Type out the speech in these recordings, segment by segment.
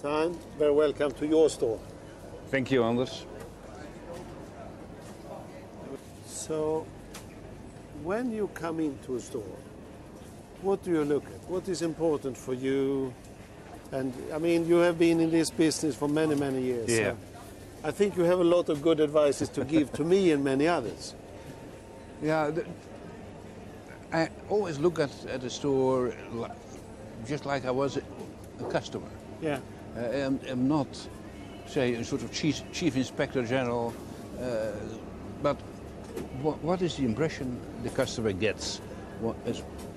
Stein, very welcome to your store. Thank you, Anders. So, when you come into a store, what do you look at? What is important for you? And I mean, you have been in this business for many, many years. Yeah. So I think you have a lot of good advices to give to me and many others. Yeah, I always look at a store just like I was a customer. Yeah. I'm not, say, a sort of chief inspector general, but what is the impression the customer gets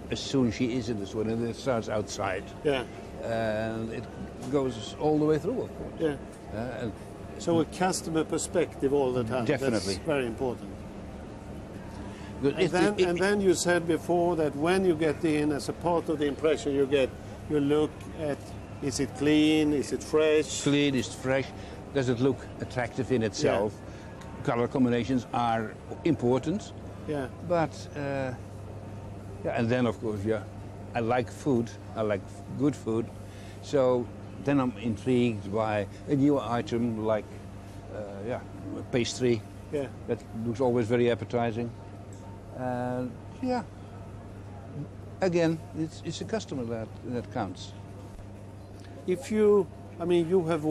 as soon as she is in the store, and it starts outside. Yeah. And it goes all the way through, of course. Yeah. So a customer perspective all the time. Definitely. That's very important. And then you said before that when you get in, as a part of the impression you get, you look at, is it clean, is it fresh? Clean, is it fresh, does it look attractive in itself? Yeah. Color combinations are important. Yeah. But, yeah, and then of course, yeah, I like food, I like good food. So then I'm intrigued by a new item like, yeah, pastry. Yeah. That looks always very appetizing. Yeah, again, it's a customer that counts. If you, I mean, you have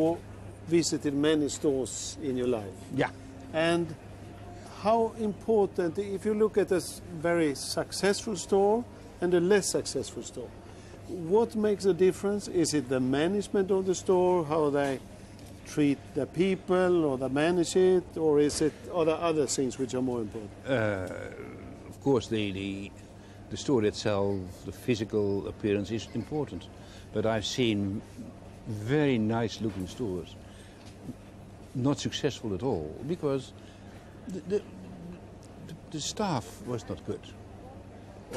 visited many stores in your life. Yeah. And how important, if you look at a very successful store and a less successful store, what makes a difference? Is it the management of the store, how they treat the people, or they manage it, or is it other things which are more important? Of course, the store itself, the physical appearance is important. But I've seen very nice looking stores not successful at all because the staff was not good.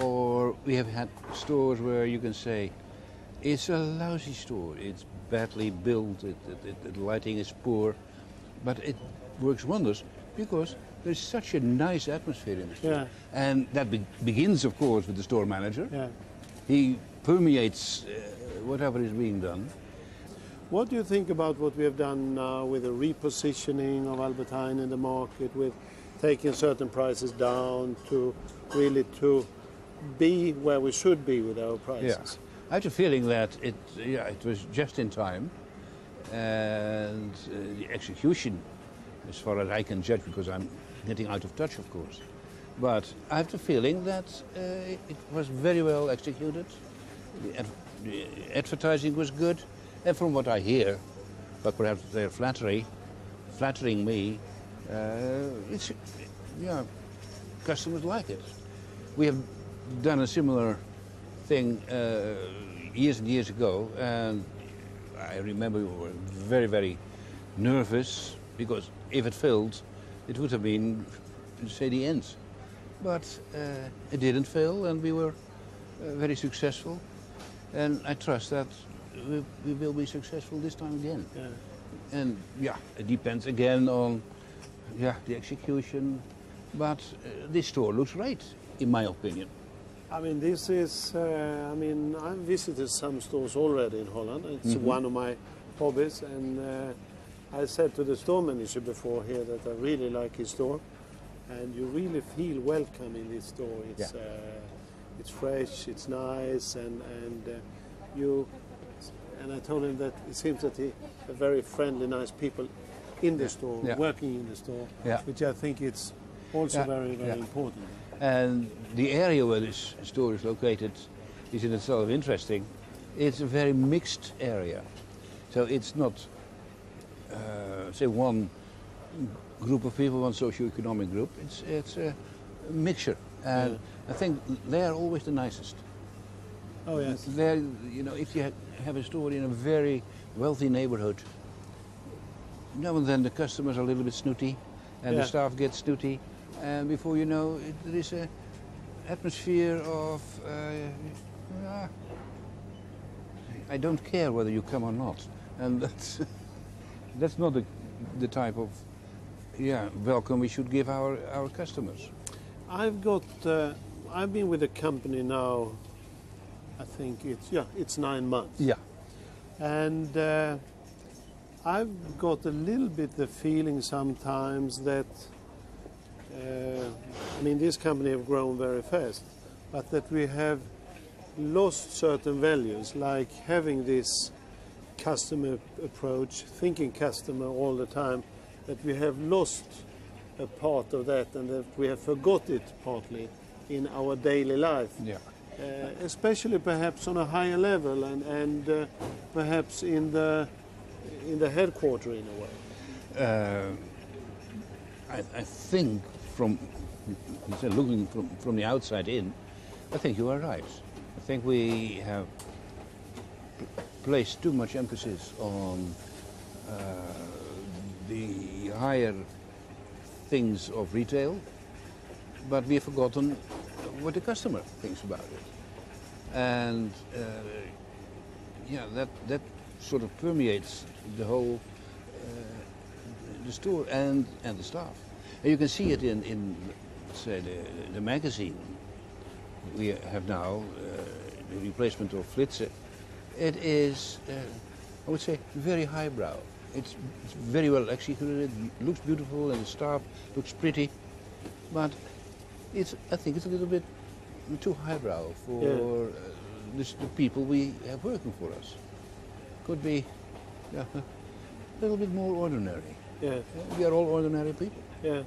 Or we have had stores where you can say, it's a lousy store, it's badly built, the lighting is poor, but it works wonders because there's such a nice atmosphere in the store. Yeah. And that begins, of course, with the store manager. Yeah. He permeates whatever is being done. What do you think about what we have done now with the repositioning of Albert Heijn in the market, with taking certain prices down to really to be where we should be with our prices? Yeah. I have a feeling that it was just in time, and the execution, as far as I can judge, because I'm getting out of touch, of course. But I have the feeling that it was very well executed. The advertising was good, and from what I hear, but perhaps they're flattering me, it's, yeah, customers like it. We have done a similar thing years and years ago, and I remember we were very, very nervous because if it failed, it would have been, say, the end. But it didn't fail, and we were very successful. And I trust that we will be successful this time again. Yeah. And yeah, it depends again on the execution. But this store looks great, in my opinion. I mean, this is, I mean, I've visited some stores already in Holland. It's one of my hobbies, and I said to the store manager before here that I really like his store, and you really feel welcome in this store. It's, it's fresh, it's nice, and I told him that it seems that he are very friendly, nice people in the store, working in the store, which I think it's also very, very important. And the area where this store is located is in itself interesting. It's a very mixed area. So it's not, say, one group of people, one socio-economic group. It's a mixture. And I think they are always the nicest. Oh, yes. They're, you know, if you have a store in a very wealthy neighborhood, now and then the customers are a little bit snooty, and the staff gets snooty, and before you know, there is an atmosphere of, I don't care whether you come or not, and that's not the type of welcome we should give our customers. I've been with the company now, I think it's 9 months. Yeah. And I've got a little bit the feeling sometimes that, I mean, this company have grown very fast, but that we have lost certain values, like having this customer approach, thinking customer all the time, that we have lost a part of that and that we have forgot it partly in our daily life. Yeah. Especially perhaps on a higher level and perhaps in the headquarter in a way. I think from looking from the outside in, I think you are right. I think we have placed too much emphasis on the higher things of retail, but we have forgotten what the customer thinks about it. And yeah, that sort of permeates the whole the store and the staff. And you can see it in say the magazine we have now, the replacement of Flitzer. It is, I would say, very highbrow. It's very well executed, it looks beautiful, and the staff looks pretty, but I think it's a little bit too highbrow for the people we have working for us. Could be a little bit more ordinary. Yeah. We are all ordinary people. Yeah,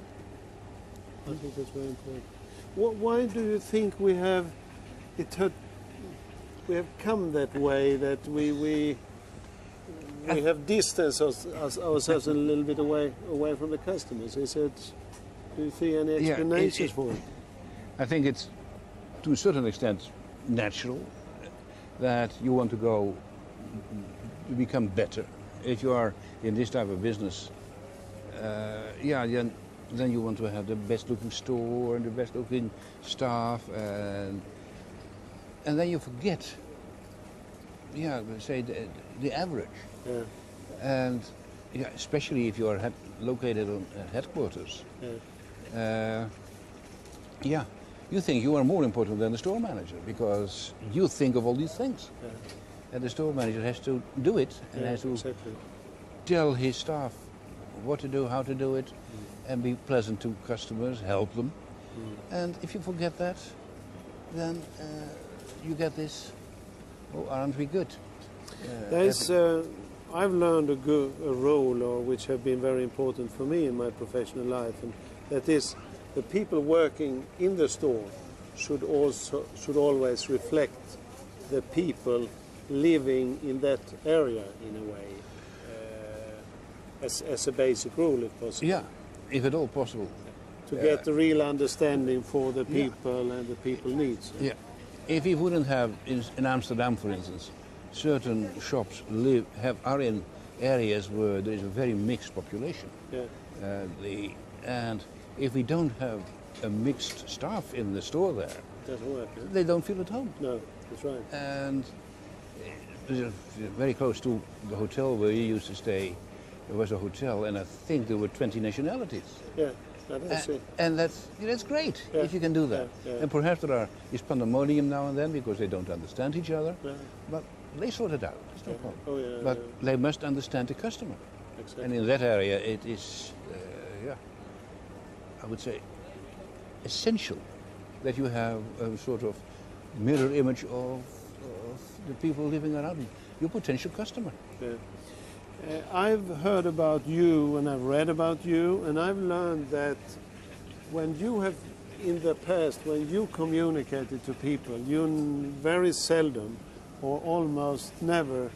I think that's very important. Why do you think we have come that way, that we have distanced ourselves a little bit away from the customers? Do you see any explanations for it? I think it's to a certain extent natural that you want to become better. If you are in this type of business, then you want to have the best looking store and the best looking staff, and then you forget, say the average. Yeah. And especially if you are located on headquarters. Yeah. You think you are more important than the store manager because you think of all these things. Yeah. And the store manager has to do it and has to tell his staff what to do, how to do it, and be pleasant to customers, help them. And if you forget that, then you get this, oh, aren't we good? I've learned a role which have been very important for me in my professional life, and that is the people working in the store should always reflect the people living in that area in a way, as a basic rule, if possible. Yeah, if at all possible. To get the real understanding for the people and the people needs. Yeah. If we wouldn't have, in Amsterdam, for instance, certain shops are in areas where there is a very mixed population. Yeah. And if we don't have a mixed staff in the store there, doesn't work. They don't feel at home. No, that's right. And very close to the hotel where you used to stay, there was a hotel, and I think there were 20 nationalities. Yeah. That's it. And that's great if you can do that. Yeah. And perhaps there is pandemonium now and then because they don't understand each other. Yeah. But they sort it out. It's no problem. Oh, yeah, but they must understand the customer. Exactly. And in that area, it is, I would say, essential that you have a sort of mirror image of the people living around you, your potential customer. Yeah. I've heard about you and I've read about you, and I've learned that when you have, in the past, when you communicated to people, you very seldom or almost never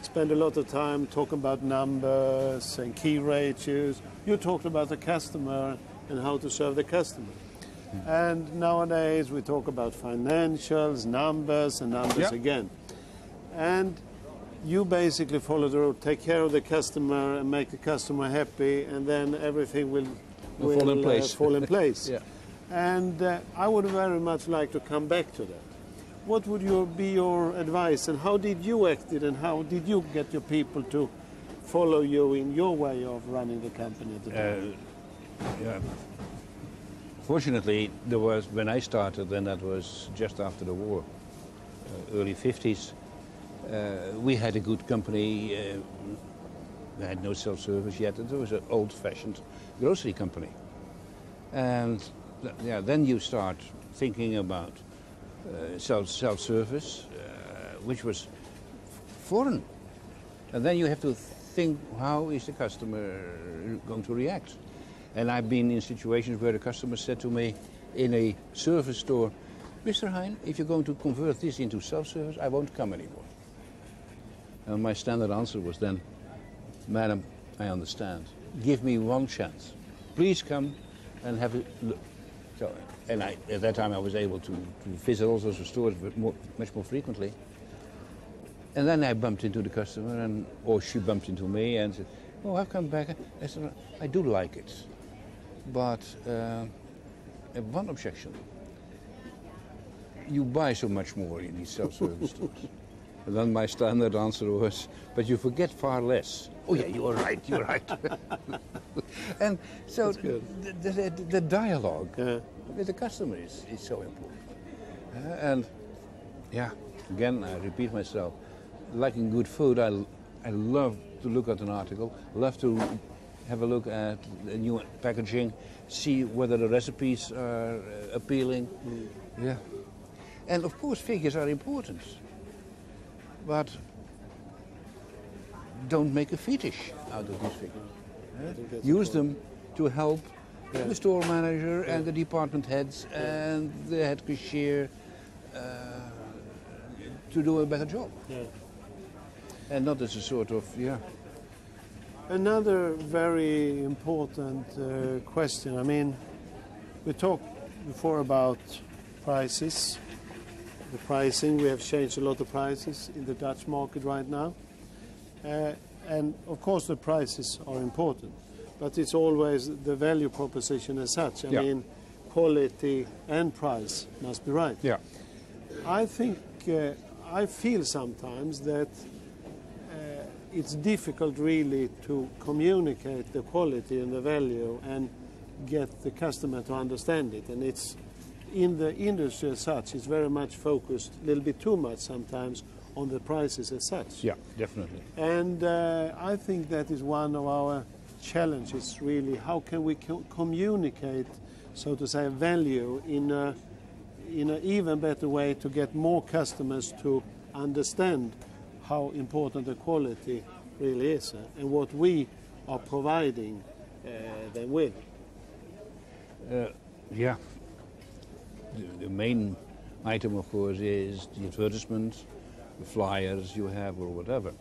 spend a lot of time talking about numbers and key ratios. You talked about the customer and how to serve the customer. And nowadays we talk about financials, numbers and numbers again. And you basically follow the road, take care of the customer and make the customer happy, and then everything will fall in place. Fall in place. Yeah. And I would very much like to come back to that. What would be your advice, and how did you act it, and how did you get your people to follow you in your way of running the company at the time? Fortunately, there was, when I started, and that was just after the war, early 50s, we had a good company. we had no self-service yet. It was an old-fashioned grocery company. And yeah, then you start thinking about self-service, which was foreign. And then you have to think, how is the customer going to react? And I've been in situations where the customer said to me in a service store, Mr. Hein, if you're going to convert this into self-service, I won't come anymore. And my standard answer was then, Madam, I understand. Give me one chance. Please come and have a look. So, and at that time I was able to visit all sorts of stores much more frequently. And then I bumped into the customer, or she bumped into me and said, oh, I've come back. I said, I do like it. But I have one objection. You buy so much more in these self-service stores. And then my standard answer was, but you forget far less. Oh yeah, you are right, you're right. And so the dialogue with the customer is so important. And yeah, again, I repeat myself, liking good food, I love to look at an article, love to have a look at the new packaging, see whether the recipes are appealing. Yeah. And of course figures are important, but don't make a fetish out of these figures. Use them to help the store manager and the department heads and the head cashier to do a better job. And not as a sort of, Another very important question. I mean, we talked before about prices. The pricing, we have changed a lot of prices in the Dutch market right now. And of course the prices are important, but it's always the value proposition as such. I mean, quality and price must be right. Yeah. I think, I feel sometimes that it's difficult really to communicate the quality and the value and get the customer to understand it. And it's in the industry as such, it's very much focused, a little bit too much sometimes, on the prices as such. Yeah, definitely. And I think that is one of our challenges, really. How can we communicate, so to say, value in an even better way to get more customers to understand how important the quality really is and what we are providing them with. Yeah. The main item, of course, is the advertisement, the flyers you have or whatever.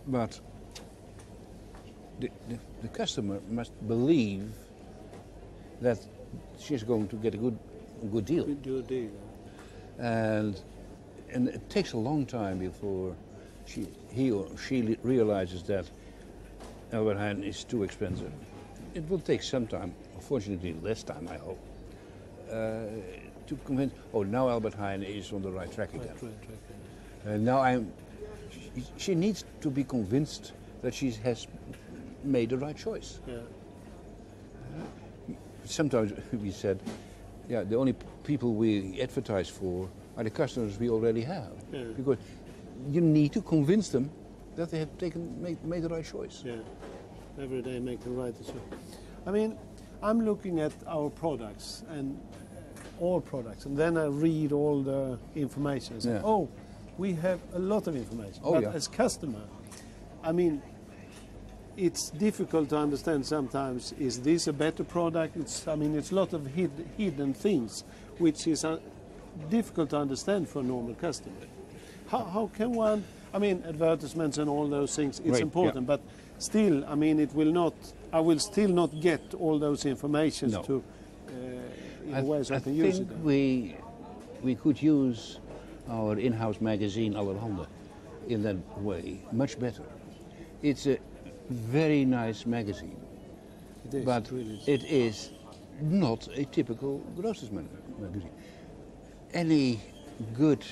But the customer must believe that she's going to get a good deal. Good deal. And it takes a long time before he or she realizes that Albert Heijn is too expensive. It will take some time, unfortunately less time, I hope, to convince, oh, now Albert Heijn is on the right track again. Now she needs to be convinced that she has made the right choice. Yeah. Sometimes we said, the only people we advertise for are the customers we already have. Yeah. Because you need to convince them that they have made the right choice. Yeah, every day make the right decision. I mean, I'm looking at our products and all products, and then I read all the information and say, oh, we have a lot of information. But as customer, I mean, it's difficult to understand sometimes, is this a better product? It's a lot of hidden things, which is difficult to understand for a normal customer. How can one, advertisements and all those things, it's important, but still, I will still not get all those information to, in a way so I can use it. I think we could use our in-house magazine, Allerhande, in that way, much better. It's a very nice magazine, but it is not a typical grocer's magazine. Any good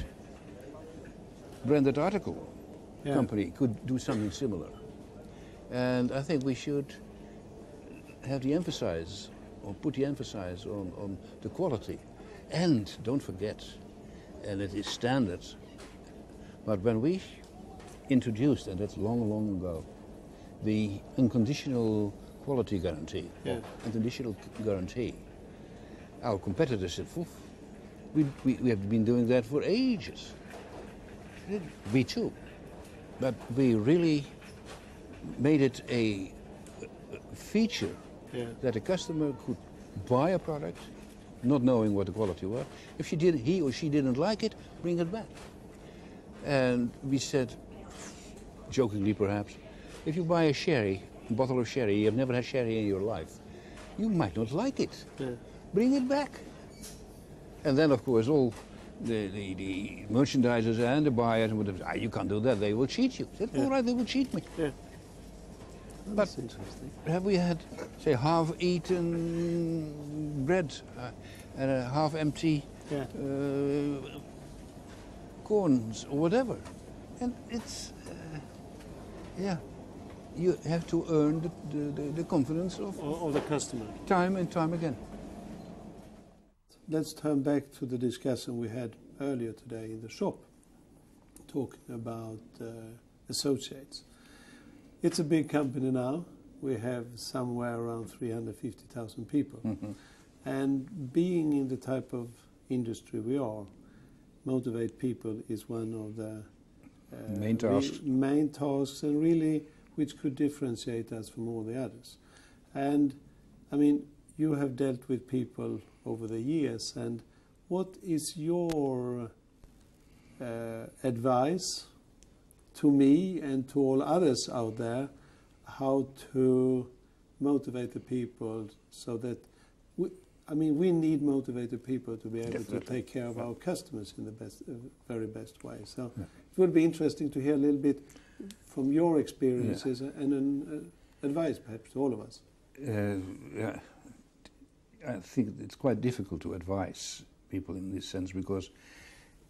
branded article company could do something similar. And I think we should have the emphasis, or put the emphasis on the quality. And don't forget, and it is standard, but when we introduced, and that's long, long ago, the unconditional quality guarantee, or unconditional guarantee. Our competitors said, "Oof, we have been doing that for ages." We too, but we really made it a feature that a customer could buy a product, not knowing what the quality was. If he or she didn't like it, bring it back. And we said, jokingly perhaps, if you buy a bottle of sherry, you have never had sherry in your life, you might not like it. Bring it back. And then, of course, all the merchandisers and the buyers would have said, you can't do that, they will cheat you. I said, all right, they will cheat me. That's interesting. Have we had, say, half-eaten bread and a half-empty corns or whatever? And it's, you have to earn the confidence of the customer. Time and time again. Let's turn back to the discussion we had earlier today in the shop, talking about associates. It's a big company now. We have somewhere around 350,000 people. And being in the type of industry we are, motivate people is one of the main tasks, and really which could differentiate us from all the others. And I mean, you have dealt with people over the years, and what is your advice to me and to all others out there, how to motivate the people so that we need motivated people to be able to take care of our customers in the very best way. So it would be interesting to hear a little bit from your experiences and an advice perhaps to all of us. I think it's quite difficult to advise people in this sense, because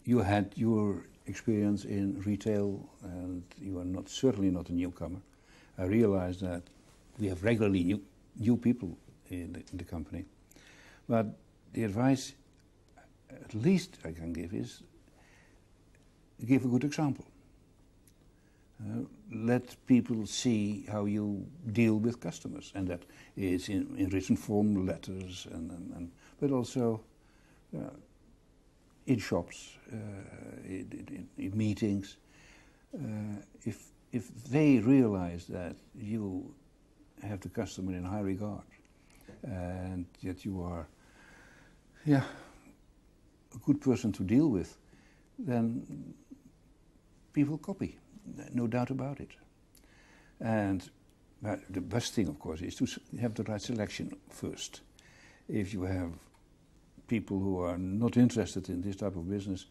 you had your experience in retail and you are certainly not a newcomer. I realize that we have regularly new people in the company. But the advice, at least I can give, is give a good example. Let people see how you deal with customers, and that is in written form, letters, but also in shops, in meetings. If they realize that you have the customer in high regard, and that you are a good person to deal with, then people copy, no doubt about it. And the best thing, of course, is to have the right selection first. If you have people who are not interested in this type of business,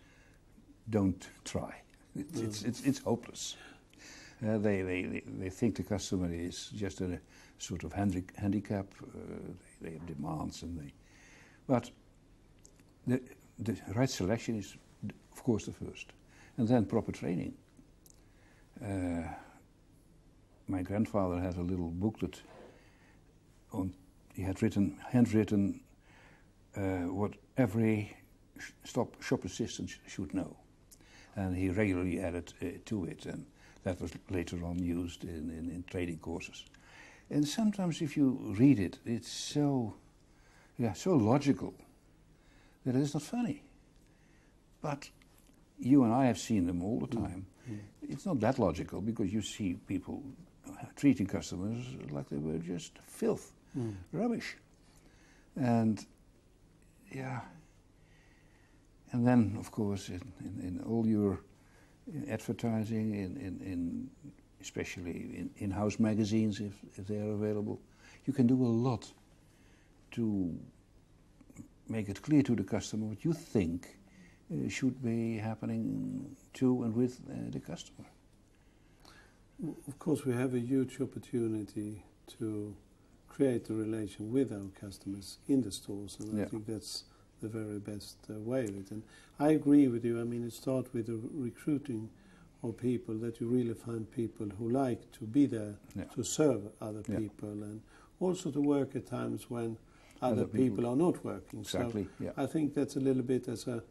don't try. It's hopeless. They think the customer is just a sort of handicap. They have demands, but the right selection is, of course, the first, and then proper training. My grandfather had a little booklet on. He had handwritten what every shop assistant should know, and he regularly added to it, and that was later on used in training courses. And sometimes, if you read it, it's so logical that it is not funny. But you and I have seen them all the time. It's not that logical, because you see people treating customers like they were just filth, rubbish. And and then, of course, in all your advertising, especially in house magazines, if they are available, you can do a lot to make it clear to the customer what you think should be happening to and with the customer. Of course, we have a huge opportunity to create a relation with our customers in the stores, and I think that's the very best way of it. And I agree with you. I mean, it starts with the recruiting of people, that you really find people who like to be there to serve other people, and also to work at times when other people are not working. Exactly. So I think that's a little bit as a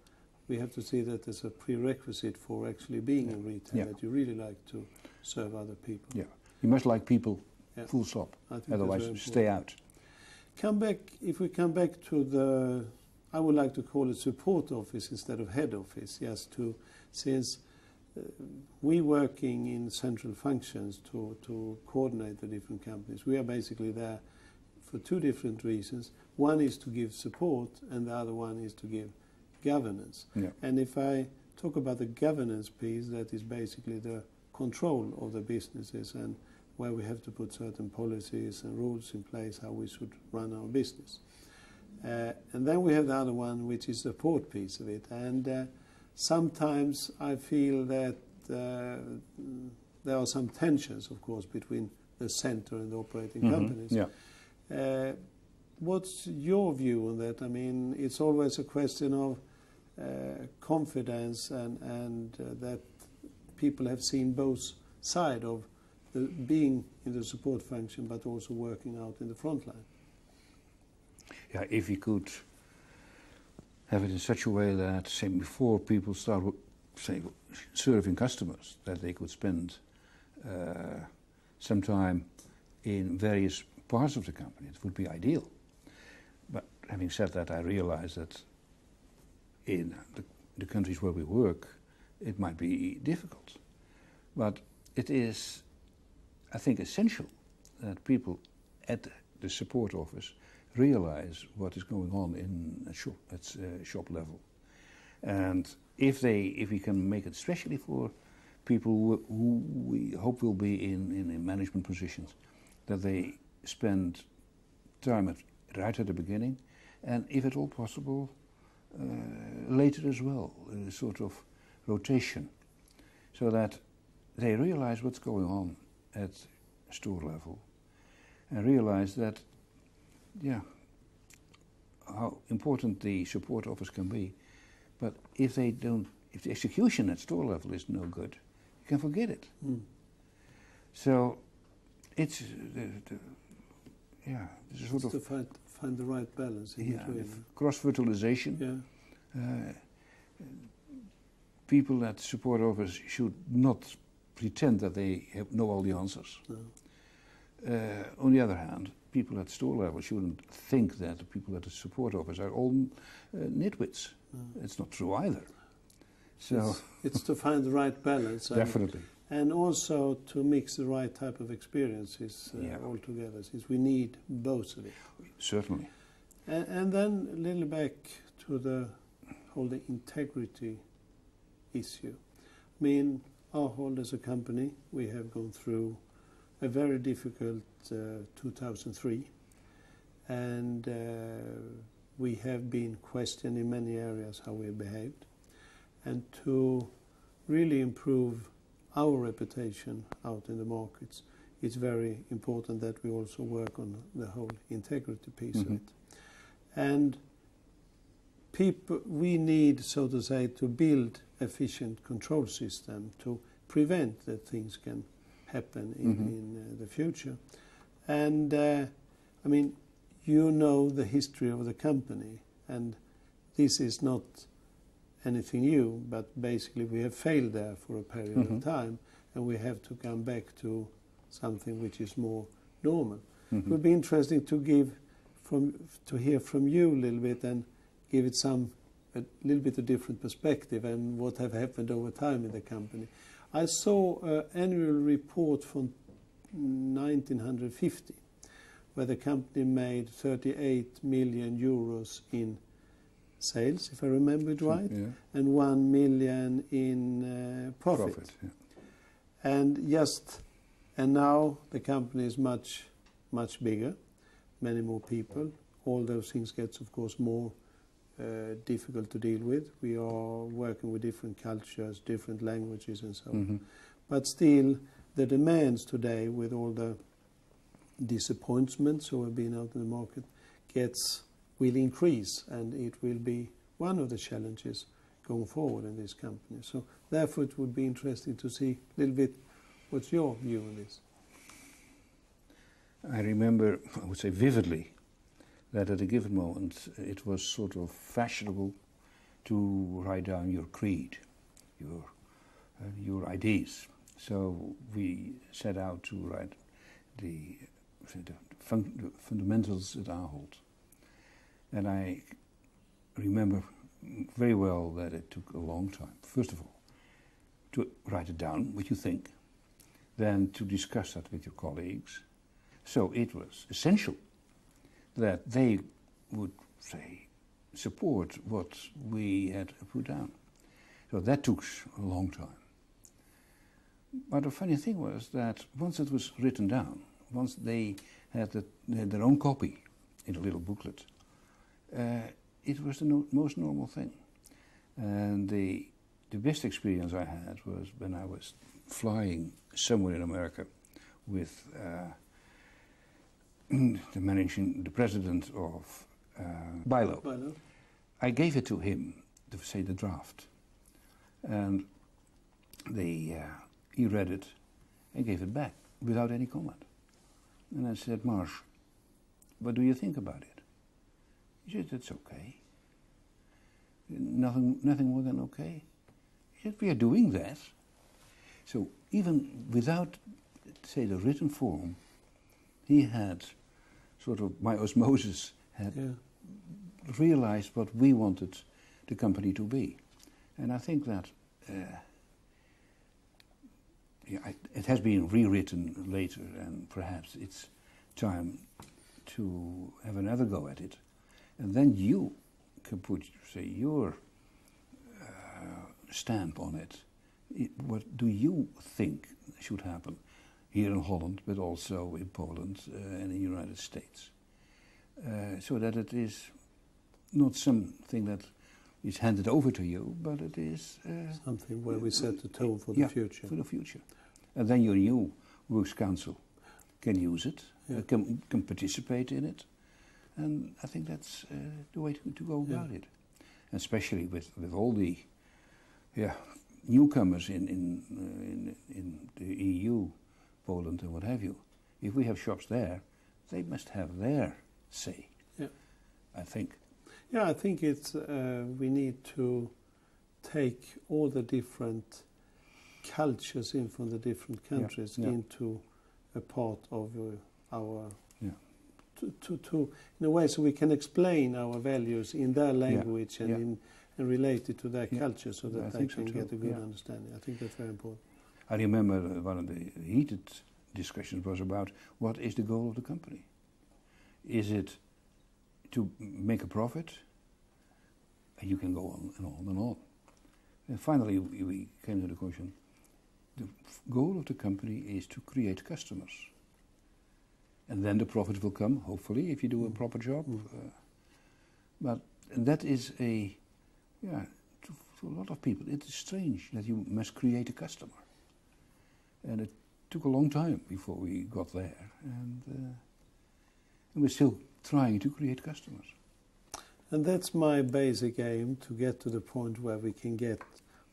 we have to see that as a prerequisite for actually being in retail, that you really like to serve other people. Yeah, you must like people, full stop. Otherwise, stay out. If we come back to the, I would like to call it support office instead of head office, since we working in central functions to coordinate the different companies. We are basically there for two different reasons. One is to give support, and the other one is to give governance. Yeah. And if I talk about the governance piece, that is basically the control of the businesses and where we have to put certain policies and rules in place how we should run our business. And then we have the other one, which is the support piece of it. And sometimes I feel that there are some tensions, of course, between the center and the operating companies. Yeah. What's your view on that? I mean, it's always a question of confidence and that people have seen both sides of being in the support function, but also working out in the front line. Yeah, if you could have it in such a way that, say, before people start, say, serving customers, that they could spend some time in various parts of the company, it would be ideal. But having said that, I realize that in the countries where we work, it might be difficult. But it is, I think, essential that people at the support office realize what is going on in shop level. And if we can make it especially for people who we hope will be in management positions, that they spend time right at the beginning, and if at all possible, later as well, a sort of rotation, so that they realize what's going on at store level, and realize that, how important the support office can be. But if the execution at store level is no good, you can forget it. So it's sort of to find the right balance in between. Cross-fertilization. People at support office should not pretend that they know all the answers. No. On the other hand, people at store level shouldn't think that the people at the support office are all nitwits. No. It's not true either. So it's to find the right balance. Definitely. And also to mix the right type of experiences all together, since we need both of it. Certainly. And then a little back to the whole integrity issue. I mean, Erfgoed as a company, we have gone through a very difficult 2003, and we have been questioned in many areas how we have behaved. And to really improve our reputation out in the markets, it's very important that we also work on the whole integrity piece of it. And we need, so to say, to build efficient control system to prevent that things can happen in the future. And I mean, you know the history of the company, and this is not anything new, but basically we have failed there for a period of time, and we have to come back to something which is more normal. It would be interesting to hear from you a little bit and give it a little bit of different perspective and what have happened over time in the company. I saw an annual report from 1950 where the company made 38 million euros in sales, if I remember it right, and 1 million in profit. And now the company is much bigger, many more people. All those things gets, of course, more difficult to deal with. We are working with different cultures, different languages and so on. But still, the demands today, with all the disappointments who have been out in the market, will increase, and it will be one of the challenges going forward in this company. So therefore it would be interesting to see a little bit what's your view on this. I remember, I would say vividly, that at a given moment it was sort of fashionable to write down your creed, your ideas. So we set out to write the fundamentals at Erfgoed. And I remember very well that it took a long time. First of all, to write it down, what you think, then to discuss that with your colleagues. So it was essential that they would, say, support what we had put down. So that took a long time. But the funny thing was that once it was written down, once they had their own copy in a little booklet, it was the most normal thing. And the best experience I had was when I was flying somewhere in America with the president of Bilo. I gave it to him, to say the draft, and he read it and gave it back without any comment. And I said, Marsh, what do you think about it? He said, it's okay. Nothing more than okay. He said, we are doing that. So even without, say, the written form, he had sort of, by osmosis, had realized what we wanted the company to be. And I think that it has been rewritten later, and perhaps it's time to have another go at it. And then you can put, say, your stamp on it. What do you think should happen here in Holland, but also in Poland and in the United States? So that it is not something that is handed over to you, but it is something where we set the tone for the future. For the future. And then your new Works Council can use it, can participate in it. And I think that's the way to go about it. And especially with all the newcomers in the EU, Poland and what have you. If we have shops there, they must have their say, I think. Yeah, I think it's we need to take all the different cultures in from the different countries into a part of our to in a way so we can explain our values in their language and relate it to their culture so that they can get a good understanding. I think that's very important. I remember one of the heated discussions was about what is the goal of the company. Is it to make a profit? And you can go on and on and on. And finally we came to the conclusion, the goal of the company is to create customers. And then the profit will come, hopefully, if you do a proper job. But that is to a lot of people, it is strange that you must create a customer. And it took a long time before we got there. And we're still trying to create customers. And that's my basic aim, to get to the point where we can get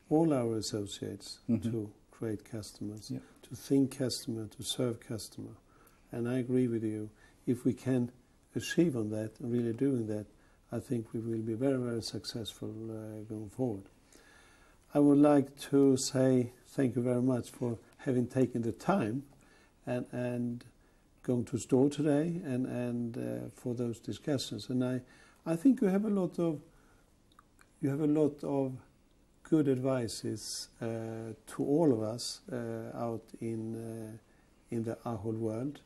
all our associates to create customers, to think customer, to serve customer. And I agree with you, if we can achieve on that and really doing that, I think we will be very, very successful going forward. I would like to say thank you very much for having taken the time and going to store today and for those discussions. And I think you have a lot of good advices to all of us out in the Erfgoed world,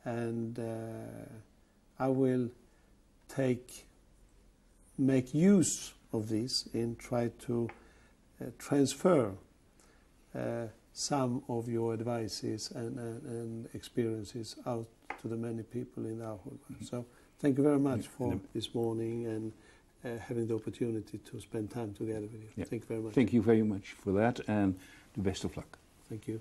and I will make use of this and try to transfer some of your advices and experiences out to the many people in the Erfgoed world. So thank you very much for this morning and having the opportunity to spend time together with you. Thank you very much. Thank you very much for that, and the best of luck. Thank you.